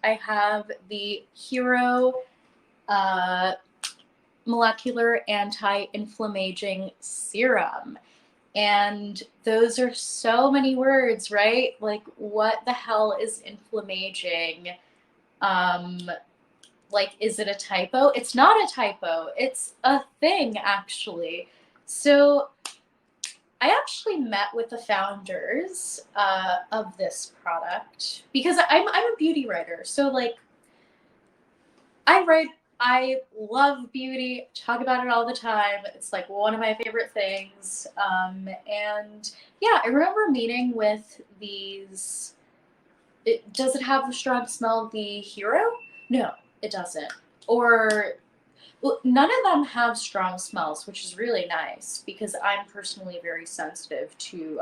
I have the Heraux molecular anti-inflammaging serum. And those are so many words, right? Like, what the hell is inflammaging? Um, like, is it a typo? It's not a typo. It's a thing, actually. So I actually met with the founders of this product because I'm a beauty writer. So like I love beauty, talk about it all the time. It's like one of my favorite things. And yeah, I remember meeting with these. Does it have the strong smell of the Hero? No, it doesn't. Or well, none of them have strong smells, which is really nice because I'm personally very sensitive to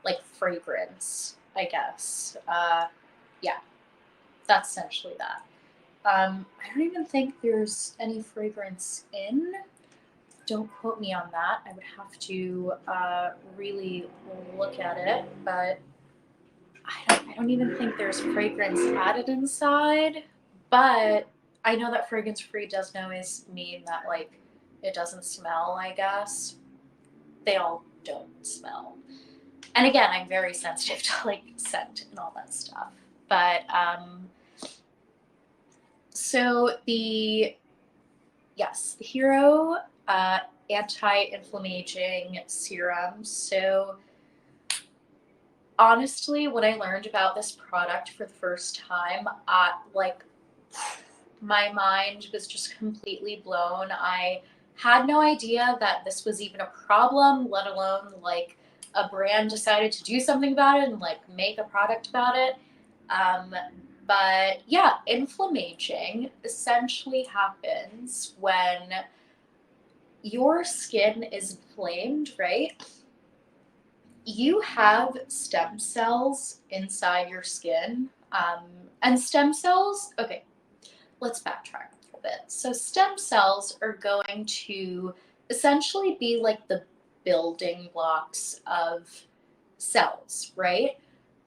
like fragrance, I guess. Yeah, that's essentially that. I don't even think there's any fragrance in. Don't quote me on that. I would have to really look at it, but I don't even think there's fragrance added inside. But I know that fragrance free doesn't always mean that like it doesn't smell, I guess. They all don't smell. And again, I'm very sensitive to like scent and all that stuff. But so the yes, the Hero anti-inflammaging serum. So honestly, when I learned about this product for the first time, like my mind was just completely blown. I had no idea that this was even a problem, let alone like a brand decided to do something about it and like make a product about it. Um, but yeah, inflammaging essentially happens when your skin is inflamed, right? You have stem cells inside your skin. And stem cells, okay, let's backtrack a little bit. So, stem cells are going to essentially be like the building blocks of cells, right?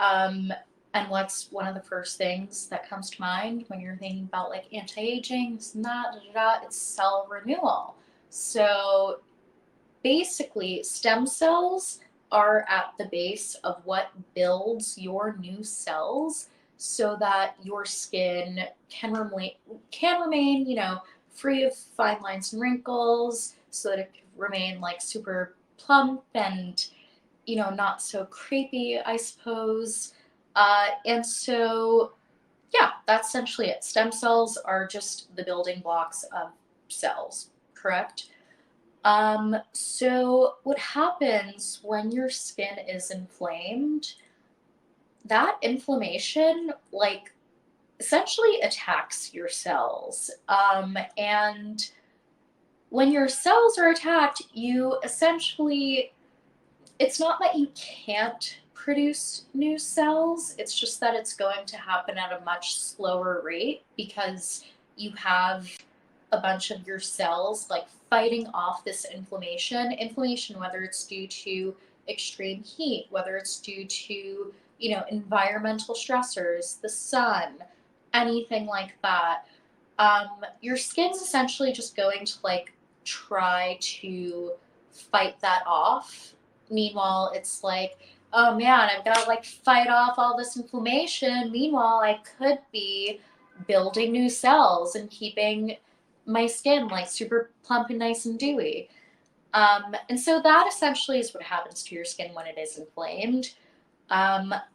Um, and what's one of the first things that comes to mind when you're thinking about like anti-aging, this and that, it's cell renewal. So basically, stem cells are at the base of what builds your new cells so that your skin can remain, free of fine lines and wrinkles, so that it can remain like super plump and, not so creepy, I suppose. And so, yeah, that's essentially it. Stem cells are just the building blocks of cells, correct? So what happens when your skin is inflamed, that inflammation, like, essentially attacks your cells. And when your cells are attacked, you essentially, it's not that you can't produce new cells, it's just that it's going to happen at a much slower rate because you have a bunch of your cells like fighting off this inflammation, whether it's due to extreme heat, whether it's due to environmental stressors, the sun, anything like that. Your skin's essentially just going to like try to fight that off. Meanwhile, it's like, oh man, I've got to like fight off all this inflammation. Meanwhile, I could be building new cells and keeping my skin like super plump and nice and dewy. And so that essentially is what happens to your skin when it is inflamed.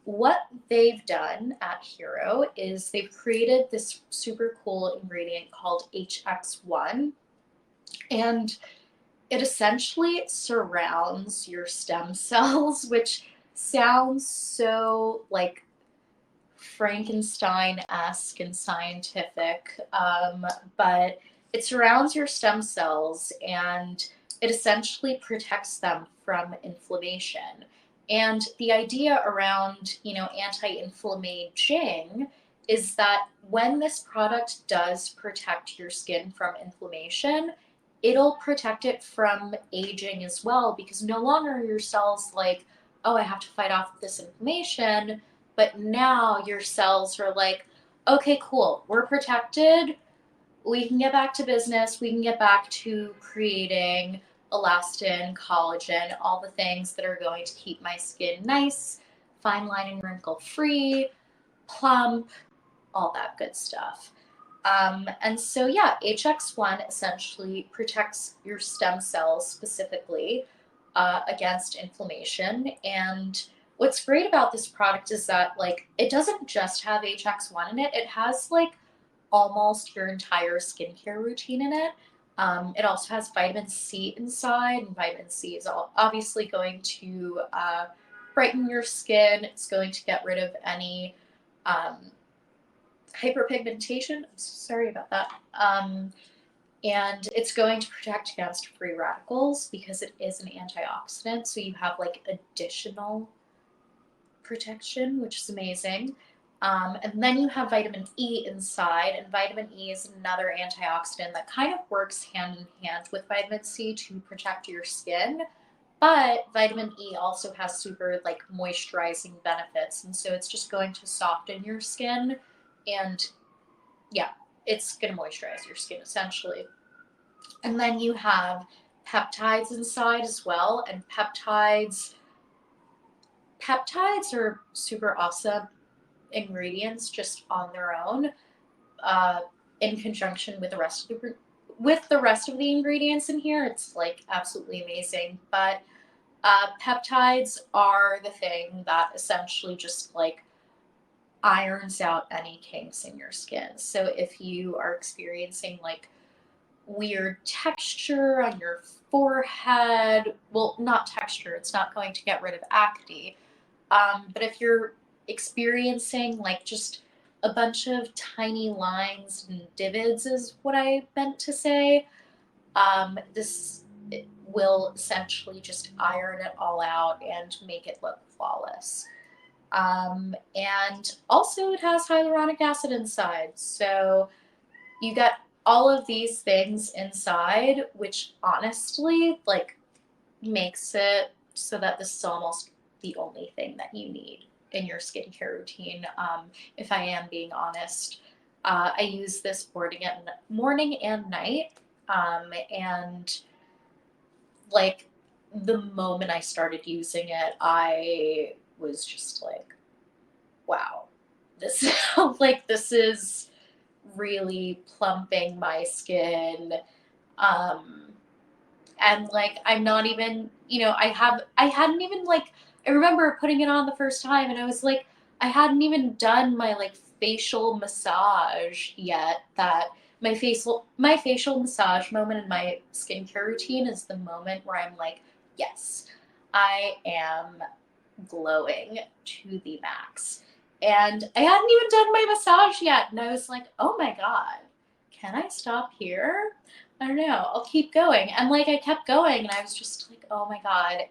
What they've done at Hero is they've created this super cool ingredient called HX1, and it essentially surrounds your stem cells, which sounds so like Frankenstein-esque and scientific, but it surrounds your stem cells and it essentially protects them from inflammation. And the idea around, anti-inflammaging is that when this product does protect your skin from inflammation, it'll protect it from aging as well because no longer are your cells like, oh, I have to fight off this inflammation, but now your cells are like, okay, cool, we're protected. We can get back to business. We can get back to creating elastin, collagen, all the things that are going to keep my skin nice, fine line and wrinkle free, plump, all that good stuff. And so, yeah, HX1 essentially protects your stem cells specifically against inflammation. And what's great about this product is that, like, it doesn't just have HX1 in it, it has, like, almost your entire skincare routine in it. It also has vitamin C inside, and vitamin C is obviously going to brighten your skin. It's going to get rid of any um, hyperpigmentation. I'm sorry about that. And it's going to protect against free radicals because it is an antioxidant. So you have like additional protection, which is amazing. And then you have vitamin E inside, and vitamin E is another antioxidant that kind of works hand in hand with vitamin C to protect your skin. But vitamin E also has super like moisturizing benefits, and so it's just going to soften your skin, and yeah, it's going to moisturize your skin essentially. And then you have peptides inside as well, and peptides are super awesome ingredients just on their own, uh, in conjunction with the rest of the ingredients in here. It's like absolutely amazing. But peptides are the thing that essentially just like irons out any kinks in your skin. So if you are experiencing like weird texture on your forehead, well, not texture, it's not going to get rid of acne. But if you're experiencing like just a bunch of tiny lines and divots, is what I meant to say, this will essentially just iron it all out and make it look flawless. And also, it has hyaluronic acid inside. So you get all of these things inside, which honestly, like, makes it so that this is almost the only thing that you need in your skincare routine. If I am being honest, I use this morning and night. And like the moment I started using it, I was just like, wow, this like this is really plumping my skin. Um, and like I'm not even, I hadn't even like, I remember putting it on the first time and I was like, I hadn't even done my like facial massage yet. That my facial massage moment in my skincare routine is the moment where I'm like, yes, I am glowing to the max. And I hadn't even done my massage yet. And I was like, oh my God, can I stop here? I don't know. I'll keep going. And like I kept going and I was just like, oh my God.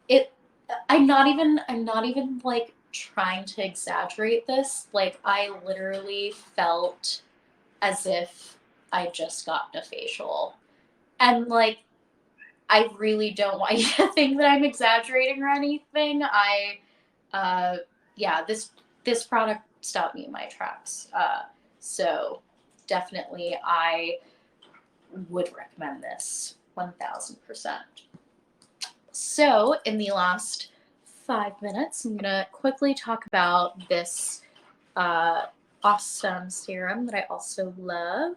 It I'm not even like trying to exaggerate this. Like I literally felt as if I just gotten a facial. And like I really don't want you to think that I'm exaggerating or anything. Uh, yeah, this product stopped me in my tracks. So definitely, I would recommend this 1000%. So in the last 5 minutes, I'm gonna quickly talk about this uh, awesome serum that I also love.